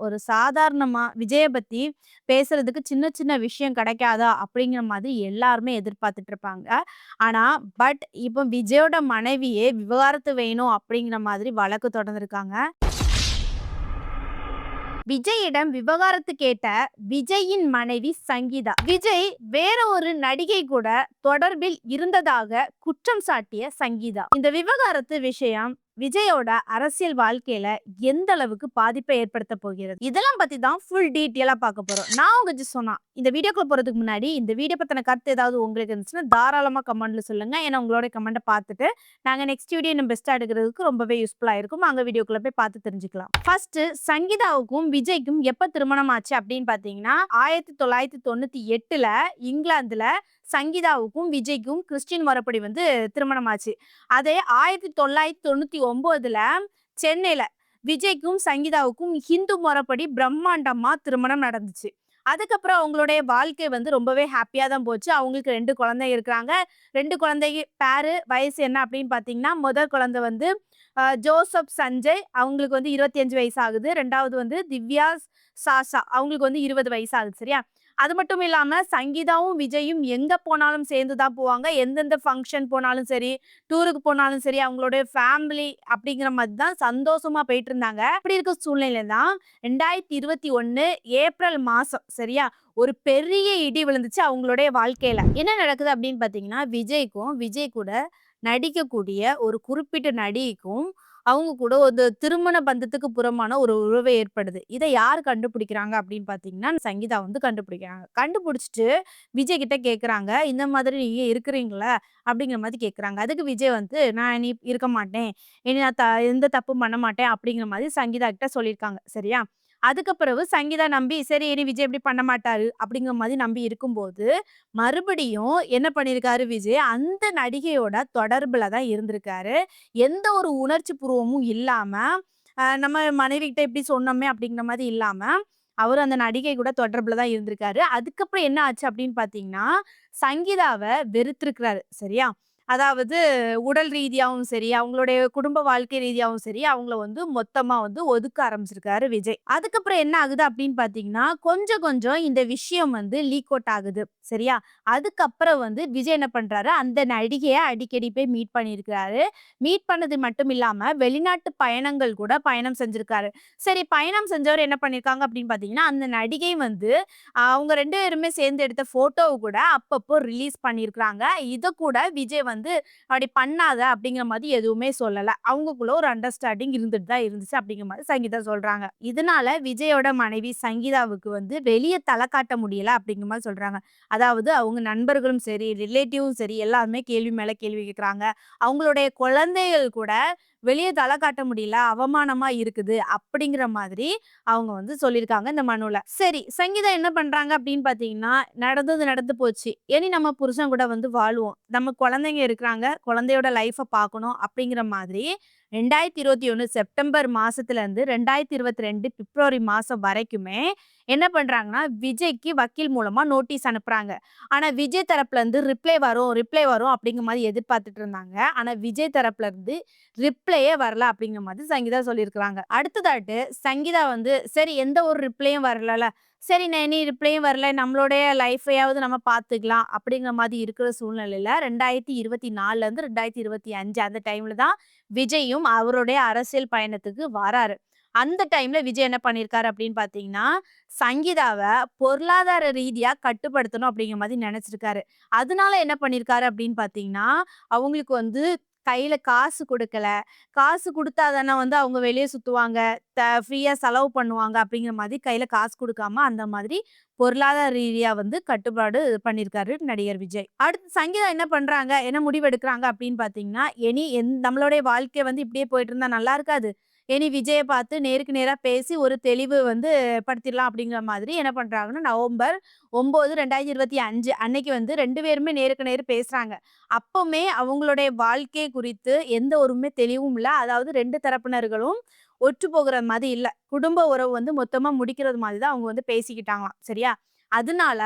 ஒரு சாதாரணமா விஜய பத்தி பேசுறதுக்கு சின்ன சின்ன விஷயம் கிடைக்காதா? அப்படிங்கிற மாதிரி எல்லாருமே எதிர்பார்த்துட்டு இருப்பாங்க. ஆனா, இப்ப விஜயோட மனைவியே விவாகரத்து வேணும் அப்படிங்கிற மாதிரி வழக்கு தொடர்ந்திருக்காங்க. விஜயிடம் விவாகரத்து கேட்ட விஜயின் மனைவி சங்கீதா. விஜய் வேற ஒரு நடிகை கூட தொடர்பில் இருந்ததாக குற்றம் சாட்டிய சங்கீதா. இந்த விவாகரத்து விஷயம் விஜயோட அரசியல் வாழ்க்கையில எந்த அளவுக்கு பாதிப்பை ஏற்படுத்த போகிறது, இதெல்லாம் பத்தி தான் ஃபுல் டீட்டெயிலா பார்க்க போறோம். நான் உங்க சொன்னா இந்த வீடியோக்குள்ள போறதுக்கு முன்னாடி இந்த வீடியோ பத்தின கருத்து ஏதாவது உங்களுக்கு இருந்துச்சுன்னா தாராளமா கமெண்ட்ல சொல்லுங்க. ஏன்னா உங்களோட கமெண்ட்டை பார்த்துட்டு நாங்க நெக்ஸ்ட் வீடியோ இன்னும் பெஸ்ட்டா எடுக்கிறதுக்கு ரொம்பவே யூஸ்ஃபுல்லா இருக்கும். அங்க வீடியோக்குள்ள போய் பார்த்து தெரிஞ்சுக்கலாம். ஃபர்ஸ்ட் சங்கீதாவுக்கும் விஜய்க்கும் எப்ப திருமணம் ஆச்சு அப்படின்னு பாத்தீங்கன்னா 1998ல இங்கிலாந்துல சங்கீதாவுக்கும் விஜய்க்கும் கிறிஸ்டின் முறைப்படி வந்து திருமணம் ஆச்சு. அதே 1999ல சென்னையில விஜய்க்கும் சங்கீதாவுக்கும் ஹிந்து முறைப்படி பிரம்மாண்டமா திருமணம் நடந்துச்சு. அதுக்கப்புறம் அவங்களுடைய வாழ்க்கை வந்து ரொம்பவே ஹாப்பியா தான் போச்சு. அவங்களுக்கு 2 குழந்தை இருக்கிறாங்க. 2 குழந்தைக்கு பேரு வயசு என்ன அப்படின்னு பார்த்தீங்கன்னா, முதல் குழந்தை வந்து ஜோசப் சஞ்சய் அவங்களுக்கு வந்து 25 வயசு ஆகுது. 2வது வந்து திவ்யா சாஷா அவங்களுக்கு வந்து 20 வயசு ஆகுது. சரியா? அது மட்டும் இல்லாம சங்கீதாவும், விஜயும் எங்க போனாலும் சேர்ந்து தான் போவாங்க. எந்தெந்த ஃபங்ஷன் போனாலும் சரி, டூருக்கு போனாலும் சரி, அவங்களுடைய ஃபேமிலி அப்படிங்கிற மாதிரி தான் சந்தோஷமா போயிட்டு இருந்தாங்க. அப்படி இருக்க சூழ்நிலையில தான் 2021 ஏப்ரல் மாசம் சரியா? ஒரு பெரிய இடி விழுந்துச்சு அவங்களுடைய வாழ்க்கையில. என்ன நடக்குது அப்படின்னு பார்த்தீங்கன்னா, விஜய் கூட நடிக்கக்கூடிய ஒரு குறிப்பிட்ட நடிகைக்கும் அவங்க கூட ஒரு திருமண பந்தத்துக்கு புறமான ஒரு உறவு ஏற்படுது. இத யார் கண்டுபிடிக்கிறாங்க அப்படின்னு பார்த்தீங்கன்னா, சங்கீதா வந்து கண்டுபிடிக்கிறாங்க. கண்டுபிடிச்சுட்டு விஜய் கிட்ட கேட்குறாங்க. இந்த மாதிரி நீங்க இருக்கிறீங்களா? அப்படிங்கிற மாதிரி கேட்குறாங்க. அதுக்கு விஜய் வந்து நான் இனி இருக்க மாட்டேன். இனி நான் எந்த தப்பும் பண்ண மாட்டேன் அப்படிங்கிற மாதிரி சங்கீதா கிட்ட சொல்லியிருக்காங்க. சரியா? அதுக்கு பிறகு சங்கீதா நம்பி சரி இனி விஜய் இப்படி பண்ண மாட்டாரு அப்படிங்கிற மாதிரி நம்பி இருக்கும்போது, மறுபடியும் என்ன பண்ணியிருக்காரு விஜய், அந்த நடிகையோட தொடர்புல தான் இருந்திருக்காரு. எந்த ஒரு உணர்ச்சி பூர்வமும் இல்லாம, நம்ம மனைவிகிட்ட இப்படி சொன்னோமே அப்படிங்கிற மாரி இல்லாம, அவரு அந்த நடிகை கூட தொடர்புல தான் இருந்திருக்காரு. அதுக்கப்புறம் என்ன ஆச்சு அப்படின்னு பார்த்தீங்கன்னா, சங்கீதாவ வெறுத்திருக்கிறாரு. சரியா? அதாவது உடல் ரீதியாவும் சரி, அவங்களுடைய குடும்ப வாழ்க்கை ரீதியாவும் சரி, அவங்கள வந்து மொத்தமா வந்து ஒதுக்க ஆரம்பிச்சிருக்காரு விஜய். அதுக்கப்புறம் என்ன ஆகுது அப்படின்னு பார்த்தீங்கன்னா, கொஞ்சம் கொஞ்சம் இந்த விஷயம் வந்து லீக் அவுட் ஆகுது. சரியா? அதுக்கப்புறம் வந்து விஜய் என்ன பண்றாரு, அந்த நடிகைய அடிக்கடி போய் மீட் பண்ணியிருக்கிறாரு. மீட் பண்ணது மட்டும் இல்லாம, வெளிநாட்டு பயணங்கள் கூட பயணம் செஞ்சிருக்காரு. சரி பயணம் செஞ்சவர் என்ன பண்ணியிருக்காங்க அப்படின்னு பார்த்தீங்கன்னா, அந்த நடிகை வந்து அவங்க 2 பேருமே சேர்ந்து எடுத்த ஃபோட்டோவ கூட அப்பப்போ ரிலீஸ் பண்ணியிருக்கிறாங்க. இத கூட விஜய் வந்து "அப்படி பண்ணாத" அப்படிங்கிற மாதிரி எதுவுமே சொல்லல. அவங்களுக்குள்ள ஒரு அண்டர்ஸ்டாண்டிங் இருந்துட்டு தான் இருந்துச்சு அப்படிங்கிற மாரி சங்கீதா சொல்றாங்க. இதனால விஜயோட மனைவி சங்கீதாவுக்கு வந்து வெளிய தல காட்ட முடியல அப்படிங்கிற மாரி சொல்றாங்க. அதாவது அவங்க நண்பர்களும் சரி, ரிலேட்டிவும் சரி எல்லாருமே கேள்வி மேல கேள்வி கேட்குறாங்க. அவங்களுடைய குழந்தைகள் கூட வெளிய தல காட்ட முடியல, அவமானமா இருக்குது அப்படிங்கிற மாதிரி அவங்க வந்து சொல்லியிருக்காங்க இந்த மனுல. சரி, சங்கீதா என்ன பண்றாங்க அப்படின்னு பார்த்தீங்கன்னா, நடந்தது நடந்து போச்சு. இனி நம்ம புருஷன் கூட வந்து வாழுவோம். நம்ம குழந்தைங்க இருக்கிறாங்க. குழந்தையோட லைஃப்ப பார்க்கணும் அப்படிங்கிற மாதிரி 2021 செப்டம்பர் மாசத்துலருந்து 2022 பிப்ரவரி மாசம் வரைக்குமே என்ன பண்றாங்கன்னா, விஜய்க்கு வக்கீல் மூலமா நோட்டீஸ் அனுப்புறாங்க. ஆனா விஜய் தரப்புல இருந்து ரிப்ளை வரும் அப்படிங்கிற மாரி எதிர்பார்த்துட்டு இருந்தாங்க. ஆனா விஜய் தரப்புல இருந்து ரிப்ளையே வரல அப்படிங்கிற மாதிரி சங்கீதா சொல்லியிருக்கிறாங்க. அடுத்ததாட்டு சங்கீதா வந்து சரி எந்த ஒரு ரிப்ளையும் வரலல்ல. சரி இனி ரிப்ளையும் வரல. நம்மளுடைய லைஃப்பயாவது நம்ம பார்த்துக்கலாம் அப்படிங்கிற மாதிரி இருக்கிற சூழ்நிலையில 2024லேருந்து 2025 அந்த டைம்ல தான் விஜயும் அவருடைய அரசியல் பயணத்துக்கு வராரு. அந்த டைம்ல விஜய் என்ன பண்ணியிருக்காரு அப்படின்னு பார்த்தீங்கன்னா, சங்கீதாவ பொருளாதார ரீதியா கட்டுப்படுத்தணும் அப்படிங்கிற மாதிரி நெனச்சிருக்காரு. அதனால என்ன பண்ணியிருக்காரு அப்படின்னு பார்த்தீங்கன்னா, அவங்களுக்கு வந்து கையில காசு குடுக்கல. காசு குடுத்தா தானே வந்து அவங்க வெளிய சுத்துவாங்க. ஃப்ரீயா செலவு பண்ணுவாங்க அப்படிங்கிற மாதிரி கையில காசு குடுக்காம, அந்த மாதிரி பொருளாதார ரீதியா வந்து கட்டுப்பாடு பண்ணியிருக்காரு நடிகர் விஜய். அடுத்து சங்கீதா என்ன பண்றாங்க? என்ன முடிவு எடுக்குறாங்க அப்படின்னு பார்த்தீங்கன்னா, இனி நம்மளுடைய வாழ்க்கை வந்து இப்படியே போயிட்டு இருந்தா நல்லா இருக்காது. இனி விஜய பார்த்து நேருக்கு நேரா பேசி ஒரு தெளிவு வந்து படுத்திடலாம் அப்படிங்கிற மாதிரி என்ன பண்றாங்கன்னா, நவம்பர் 9, 2025 அன்னைக்கு வந்து 2 பேருமே நேருக்கு நேர் பேசுறாங்க. அப்பவுமே அவங்களுடைய வாழ்க்கை குறித்து எந்த ஒருமே தெளிவும் இல்ல. அதாவது 2 தரப்பினர்களும் ஒற்று போகுற மாரி இல்ல. குடும்ப உறவு வந்து மொத்தமா முடிக்கிறது மாதிரி தான் அவங்க வந்து பேசிக்கிட்டாங்களாம். சரியா? அதனால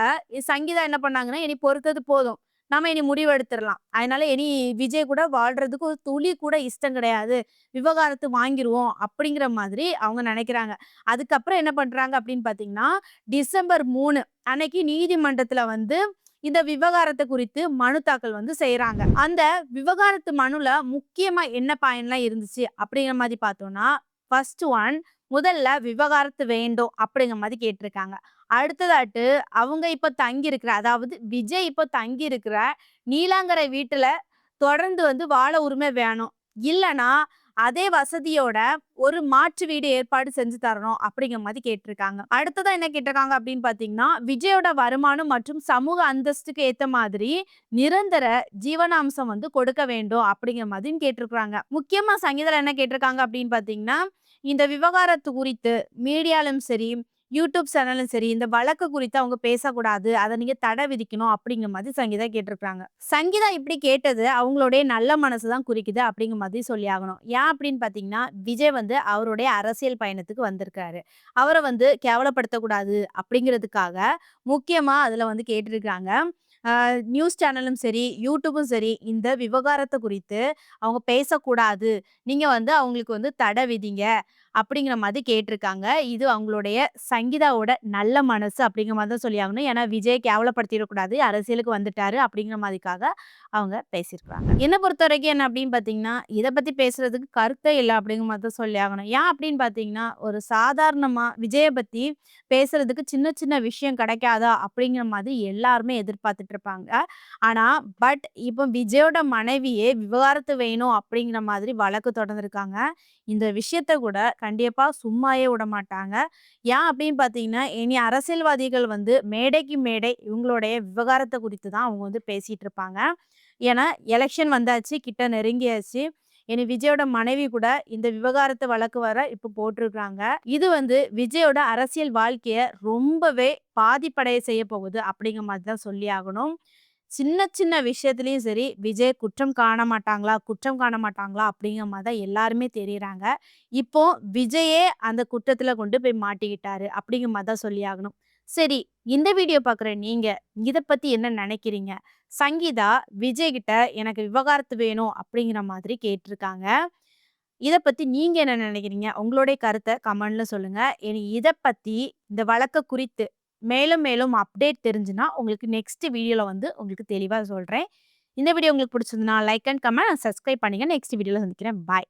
சங்கீதா என்ன பண்ணாங்கன்னா, "இனி பொறுத்தது போதும். நம்ம இனி முடிவெடுத்துறலாம். அதனால இனி விஜய் கூட வாழ்றதுக்கு ஒரு துளி கூட இஷ்டம் கிடையாது. விவாகரத்து வாங்கிருவோம் அப்படிங்கிற மாதிரி அவங்க நினைக்கிறாங்க. அதுக்கப்புறம் என்ன பண்றாங்க அப்படின்னு பார்த்தீங்கன்னா, டிசம்பர் 3 அன்னைக்கு நீதிமன்றத்துல வந்து இந்த விவகாரத்த குறித்து மனு தாக்கல் வந்து செய்றாங்க. அந்த விவகாரத்து மனுல முக்கியமா என்ன பாயிண்ட்லாம் இருந்துச்சு அப்படிங்கிற மாரி பார்த்தோம்னா, ஃபர்ஸ்ட் ஒன் முதல்ல விவகாரத்து வேண்டும் அப்படிங்கிற மாரி கேட்டிருக்காங்க. அடுத்ததாட்டு அவங்க இப்ப தங்கி இருக்கிற அதாவது விஜய் இப்ப தங்கி இருக்கிற நீலாங்கரை வீட்டுல தொடர்ந்து வந்து வாழ உரிமை வேணும். இல்லன்னா அதே வசதியோட ஒரு மாற்று வீடு ஏற்பாடு செஞ்சு தரணும் அப்படிங்கிற மாதிரி கேட்டிருக்காங்க. அடுத்ததா என்ன கேட்டிருக்காங்க அப்படின்னு பாத்தீங்கன்னா, விஜயோட வருமானம் மற்றும் சமூக அந்தஸ்துக்கு ஏத்த மாதிரி நிரந்தர ஜீவனாம்சம் வந்து கொடுக்க வேண்டும் அப்படிங்கிற மாதிரியும் கேட்டிருக்காங்க. முக்கியமா சங்கீதா என்ன கேட்டிருக்காங்க அப்படின்னு பாத்தீங்கன்னா, இந்த விவகாரத்து குறித்து மீடியாலும் சரி, யூடியூப் சேனலும் சரி, இந்த வழக்கு குறித்து அவங்க பேசக்கூடாது. அத நீங்க தடை விதிக்கணும் அப்படிங்கிற மாதிரி சங்கீதா கேட்டிருக்காங்க. சங்கீதா இப்படி கேட்டது அவங்களுடைய நல்ல மனசு தான் குறிக்குது அப்படிங்கிற மாதிரி சொல்லியாகணும். ஏன் அப்படின்னு பார்த்தீங்கன்னா, விஜய் வந்து அவருடைய அரசியல் பயணத்துக்கு வந்திருக்காரு. அவர வந்து கேவலப்படுத்தக்கூடாது அப்படிங்கிறதுக்காக முக்கியமா அதுல வந்து கேட்டிருக்காங்க. நியூஸ் சேனலும் சரி, யூடியூபும் சரி, இந்த விவகாரத்த குறித்து அவங்க பேசக்கூடாது. நீங்க வந்து அவங்களுக்கு வந்து தடை விதிங்க. அப்படிங்கிற மாதிரி கேட்டிருக்காங்க. இது அவங்களுடைய சங்கீதாவோட நல்ல மனசு அப்படிங்கிற மாதிரி தான் சொல்லியாகணும். ஏன்னா விஜய் கேவலப்படுத்திறக்கூடாது. அரசியலுக்கு வந்துட்டாரு அப்படிங்கிற மாதிரிக்காக அவங்க பேசியிருக்காங்க. என்ன பொறுத்தவரைக்கும் என்ன அப்படின்னு பார்த்தீங்கன்னா, இத பத்தி பேசுறதுக்கு கருத்தே இல்ல அப்படிங்கிற மாதிரி தான் சொல்லியாகணும். ஏன் அப்படின்னு பார்த்தீங்கன்னா, ஒரு சாதாரணமா விஜய பத்தி பேசுறதுக்கு சின்ன சின்ன விஷயம் கிடைக்காதா அப்படிங்கிற மாதிரி எல்லாருமே எதிர்பார்த்துட்டு இருப்பாங்க. ஆனா, இப்போ விஜயோட மனைவியே விவாகரத்து வேணும் அப்படிங்கிற மாதிரி வழக்கு தொடர்ந்திருக்காங்க. இந்த விஷயத்த கூட கண்டிப்பா சும்மாயே விடமாட்டாங்க. ஏன் அப்படின்னு பார்த்தீங்கன்னா, இனி அரசியல்வாதிகள் வந்து மேடைக்கு மேடை இவங்களுடைய விவகாரத்த குறித்து தான் அவங்க வந்து பேசிட்டு இருப்பாங்க. ஏன்னா, எலக்ஷன் வந்தாச்சு, கிட்ட நெருங்கியாச்சு. இனி விஜயோட மனைவி கூட இந்த விவகாரத்து வழக்கு வர இப்ப போட்டிருக்காங்க. இது வந்து விஜயோட அரசியல் வாழ்க்கைய ரொம்பவே பாதிப்படைய செய்ய போகுது அப்படிங்கிற மாதிரி தான் சொல்லி ஆகணும். சின்ன சின்ன விஷயத்துலயும் சரி, விஜய் குற்றம் காண மாட்டாங்களா? குற்றம் காண மாட்டாங்களா? அப்படிங்கிற மாரி தான் எல்லாருமே தெரியிறாங்க. இப்போ விஜயே அந்த குற்றத்துல கொண்டு போய் மாட்டிக்கிட்டாரு. அப்படிங்கிற மாரி தான் சொல்லியாகணும். சரி, இந்த வீடியோ பார்க்குற நீங்க, இத பத்தி என்ன நெனைக்கிறீங்க? சங்கீதா விஜய் கிட்ட எனக்கு விவாகரத்து வேணும் அப்படிங்கிற மாதிரி கேட்டிருக்காங்க. இத பத்தி நீங்க என்ன நெனைக்கிறீங்க? உங்களுடைய கருத்த கமெண்ட்ல சொல்லுங்க. இனி இத பத்தி இந்த வழக்க குறித்து மேலும் மேலும் அப்டேட் தெரிஞ்சுனா, உங்களுக்கு நெக்ஸ்ட் வீடியோல வந்து உங்களுக்கு தெளிவா சொல்றேன். இந்த வீடியோ உங்களுக்கு பிடிச்சிருந்ததுனா லைக் அண்ட் கமெண்ட், சப்ஸ்கிரைப் பண்ணுங்க. நெக்ஸ்ட் வீடியோல சந்திக்கிறேன். பாய்.